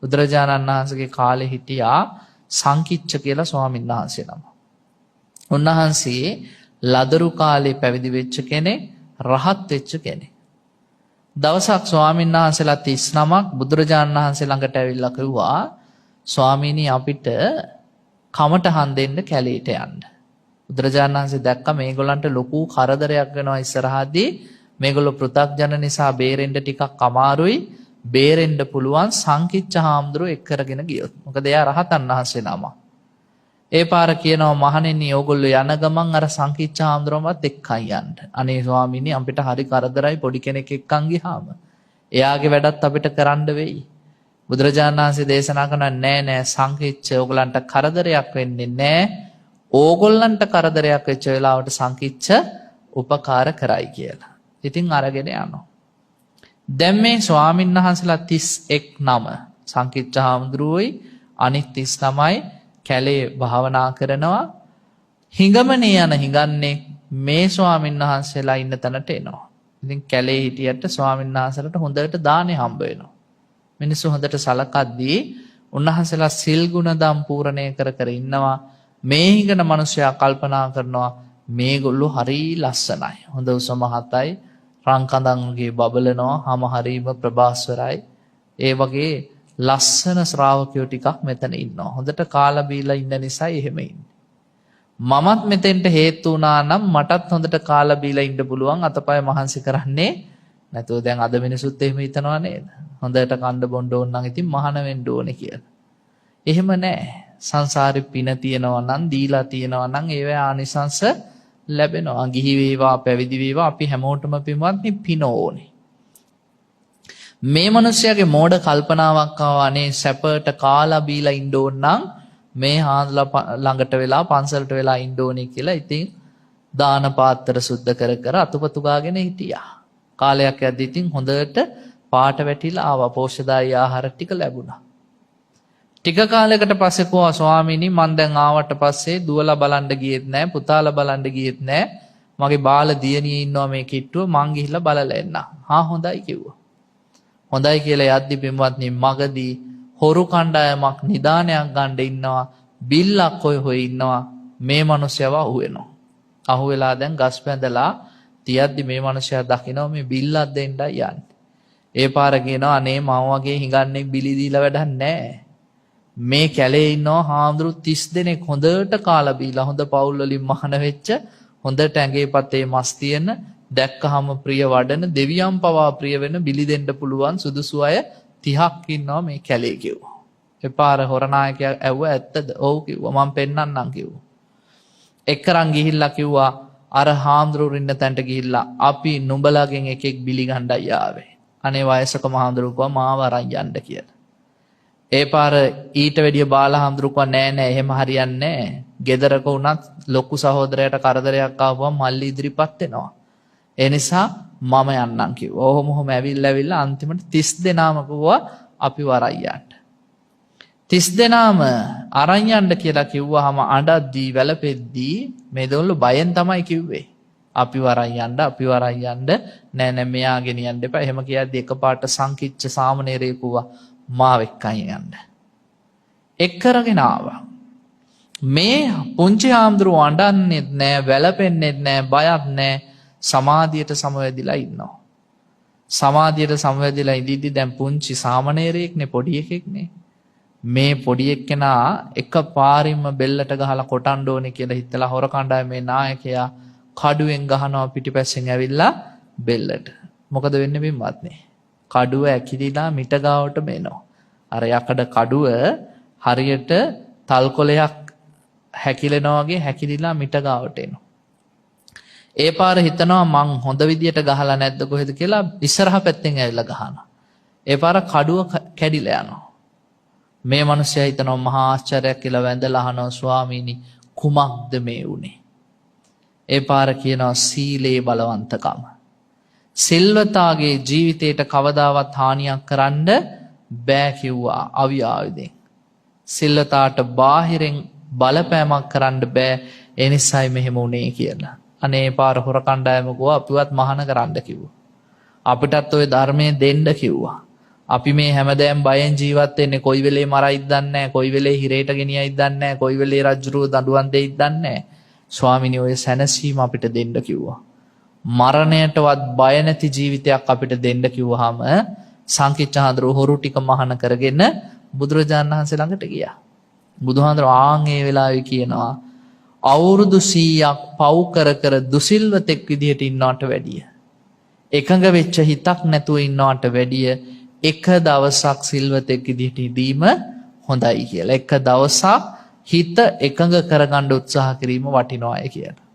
බුදුරජාණන් වහන්සේගේ කාලේ හිටියා සංකිච්ඡ කියලා ස්වාමීන් වහන්සේ නම. උන්වහන්සේ ලදරු කාලේ පැවිදි වෙච්ච කෙනෙක්, රහත් වෙච්ච කෙනෙක්. දවසක් ස්වාමීන් වහන්සේලා 39ක් බුදුරජාණන් වහන්සේ ළඟට ඇවිල්ලා කිව්වා ස්වාමීනි අපිට කමටහන් දෙන්න කැලේට යන්න. බුදුරජාණන් වහන්සේ දැක්ක මේගොල්ලන්ට ලොකු කරදරයක් වෙනවා ඉස්සරහදී. මේගොල්ලෝ පෘථග්ජන නිසා බේරෙන්න ටිකක් අමාරුයි. බේරෙන්න පුළුවන් සංකිච්ඡ හාමුදුරුවෝ එක් කරගෙන ගියොත්. මොකද එයා රහතන් වහන්සේ නම. ඒ පාර කියනවා මහණෙනි ඕගොල්ලෝ යන ගමන් අර සංකිච්ඡ හාමුදුරුවමත් එක්කයි යන්න. අනේ ස්වාමීනි අපිට හරි කරදරයි පොඩි කෙනෙක් එක්කන් ගියාම. එයාගේ වැඩත් අපිට කරන්න වෙයි. බුදුරජාණන් වහන්සේ දේශනා කරන නෑ සංකිච්ඡ ඕගලන්ට කරදරයක් වෙන්නේ නෑ. ඕගොල්ලන්ට කරදරයක් වෙච්ච වෙලාවට සංකිච්ඡ උපකාර කරයි කියලා. ඉතින් අරගෙන යනවා. දැන් මේ ස්වාමීන් වහන්සේලා 31 නම සංකිච්ඡ හාමුදුරුවෝයි අනිත් 39යි කැලේ භාවනා කරනවා. හිඟමනේ යන හිඟන්නේ මේ ස්වාමීන් වහන්සේලා ඉන්න තැනට එනවා. ඉතින් කැලේ හිටියට ස්වාමීන් වහන්සේලාට හොඳට දානේ හම්බ වෙනවා. මිනිස්සු හොඳට සලකද්දී උන්වහන්සේලා සිල් ගුණ දම් පූර්ණේ කර කර ඉන්නවා. මේ හිඟන මිනිසයා කල්පනා කරනවා මේගොල්ලෝ හරි ලස්සනයි. හොඳ උස මහතයි. රන් කඳන් වගේ බබලනවා. හැම හරීම ප්‍රභාස්වරයි. ඒ වගේ ලස්සන ශ්‍රාවකයෝ ටිකක් මෙතන ඉන්නවා. හොඳට කාලා බීලා ඉන්න නිසා එහෙම ඉන්නේ. මමත් මෙතෙන්ට හේතු වුණා නම් මටත් හොඳට කාලා බීලා ඉන්න පුළුවන්. අතපය මහන්සි කරන්නේ නැතුව දැන් අද මිනිසුත් එහෙම හිතනවා නේද? හොඳට කන්න බොන්න ඕන නම් ඉතින් මහාන වෙන්න ඕනේ කියලා. එහෙම නැහැ. සංසාරේ පින තියනවා නම් දීලා තියනවා නම් ඒවේ ආනිසංස ලැබෙනවා. ගිහි වේවා පැවිදි වේවා අපි හැමෝටම පින්වත් පින ඕනේ. මේ මිනිස්යාගේ මෝඩ කල්පනාවක් ආවනේ සැපට කාලා බීලා ඉන්න ඕන නම් මේ හාන්ලා ළඟට වෙලා පන්සලට වෙලා ඉන්න ඕනේ කියලා ඉතින් දාන පාත්‍ර සුද්ධ කර කර අතුපතු ගාගෙන හිටියා. කාලයක් යද්දී ඉතින් හොඳට පාට වැටිලා ආවා. පෝෂ්‍යදායී ආහාර ටික ලැබුණා. ටික කාලයකට පස්සේ කොහොම ස්වාමීනි මං දැන් ආවට පස්සේ දුවලා බලන්න ගියෙත් නැහැ, පුතාලා බලන්න ගියෙත් නැහැ. මගේ බාල දියණිය ඉන්නවා මේ කිට්ටුව මං ගිහිල්ලා බලලා එන්න. හා හොඳයි කිව්වා. හොඳයි කියලා යද්දි පින්වත්නි මගදී හොරු කණ්ඩායමක් නිදානයක් ගන්න ඉන්නවා. බිල්ලක් හොය ඉන්නවා. මේ මිනිස්සයව අහුවෙනවා. අහුවෙලා දැන් ගස් පැඳලා තියද්දි මේ මිනිස්සයා දකිනවා මේ බිල්ලක් දෙන්නයි යන්නේ. ඒ පාර කියනවා අනේ මම වගේ හිඟන්නේ බිලි දීලා වැඩක් නැහැ. මේ කැලේ ඉන්නවා හාමුදුරු 30 දෙනෙක් හොඳට කාලා බීලා හොඳ පවුල් වලින් මහාන වෙච්ච හොඳට ඇඟේ පතේ මස් තියෙන දැක්කහම ප්‍රිය වඩන දෙවියන් පවා ප්‍රිය වෙන බිලි දෙන්න පුළුවන් සුදුසු අය 30ක් ඉන්නවා මේ කැලේ කිව්වා. ඒ පාර හොරනායකයා ඇව්වා ඇත්තද? ඔව් කිව්වා මම පෙන්නන්නම් කිව්වා. එක්කරන් ගිහිල්ලා කිව්වා අර හාමුදුරු ඉන්න තැනට ගිහිල්ලා අපි නුඹලාගෙන් එකෙක් බිලි ගණ්ඩයි ආවේ. අනේ වයසක මහාමුදුරු කිව්වා මාව අරන් යන්න කියලා. ඒ පාර ඊට වැඩිය බාල හාමුදුරු කිව්වා නෑ එහෙම හරියන්නේ නෑ. ගෙදරක වුණත් ලොකු සහෝදරයට කරදරයක් ආවම මල්ලි ඉදිරිපත් වෙනවා. ඒ නිසා මම යන්නම් කිව්වා. ඔහොම ඇවිල්ලා අන්තිමට 30 දෙනාම කිව්වා අපි වරන් යන්න. 30 දෙනාම අරන් යන්න කියලා කිව්වහම අඬද්දී වැළපෙද්දී මේ දෙවොල්ලෝ බයෙන් තමයි කිව්වේ. අපි වරන් යන්න නෑ මෙයා ගෙනියන්න එපා. එහෙම කියද්දී එකපාරට සංකිච්ඡ සාමණේරයෙ කිව්වා මාව එක්කන් යන්න. එක්කරගෙන ආවා. මේ පුංචි හාමුදුරුවෝ අඬන්නෙත් නෑ, වැළපෙන්නෙත් නෑ, බයක් නෑ. සමාධියට සමවැදිලා ඉන්නවා. සමාධියට සමවැදිලා ඉඳිද්දි දැන් පුංචි සාමණේරයෙක්නේ පොඩි එකෙක්නේ. මේ පොඩි එක්කෙනා එක පාරින්ම බෙල්ලට ගහලා කොටන්න ඕනේ කියලා හිතලා හොර කණ්ඩායමේ නායකයා කඩුවෙන් ගහනවා පිටිපස්සෙන් ඇවිල්ලා බෙල්ලට. මොකද වෙන්නේ බිම්වත්නේ? කඩුව ඇකිලිලා මිට ගාවට මෙනවා. අර යකඩ කඩුව හරියට තල් කොලයක් හැකිලෙනවා වගේ හැකිලිලා මිට ගාවට එනවා. ඒ පාර හිතනවා මං හොඳ විදියට ගහලා නැද්ද කොහෙද කියලා ඉස්සරහ පැත්තෙන් ඇවිල්ලා ගහනවා. ඒ පාර කඩුව කැඩිලා යනවා. මේ මිනිස්සයා හිතනවා මහා ආශ්චර්යයක් කියලා වැඳලා අහනවා ස්වාමීනි කුමක්ද මේ උනේ? ඒ පාර කියනවා සීලේ බලවන්තකම. සිල්වතාගේ ජීවිතේට කවදාවත් හානියක් කරන්න බෑ කිව්වා අවියාවදෙන්. සිල්වතාට බාහිරෙන් බලපෑමක් කරන්න බෑ. ඒ නිසායි මෙහෙම උනේ කියලා. අනේ පාර හොර කණ්ඩායම ගෝ අපිවත් මහාන කරන්න කිව්වා. අපිටත් ওই ධර්මයේ දෙන්න කිව්වා. අපි මේ හැමදේම බයෙන් ජීවත් වෙන්නේ කොයි වෙලේ මරයිද දන්නේ නැහැ, කොයි වෙලේ හිරේට ගෙනියයිද දන්නේ නැහැ, කොයි වෙලේ රජුරුව දඬුවම් දෙයිද දන්නේ නැහැ. ස්වාමිනේ ඔය සැනසීම අපිට දෙන්න කිව්වා. මරණයටවත් බය නැති ජීවිතයක් අපිට දෙන්න කිව්වහම සංකිට්ඨහඳුර හොරු ටික මහාන කරගෙන බුදුරජාණන් වහන්සේ ළඟට ගියා. බුදුහාඳුර ආන් ඒ වෙලාවේ කියනවා අවුරුදු 100ක් පව් කර කර දුසිල්වතෙක් විදිහට ඉන්නවට වැඩිය, එකඟ වෙච්ච හිතක් නැතුව ඉන්නවට වැඩිය එක දවසක් සිල්වතෙක් විදිහට ඉඳීම හොඳයි කියලා. එක දවසක් හිත එකඟ කරගන්න උත්සාහ කිරීම වටිනවායි කියලා.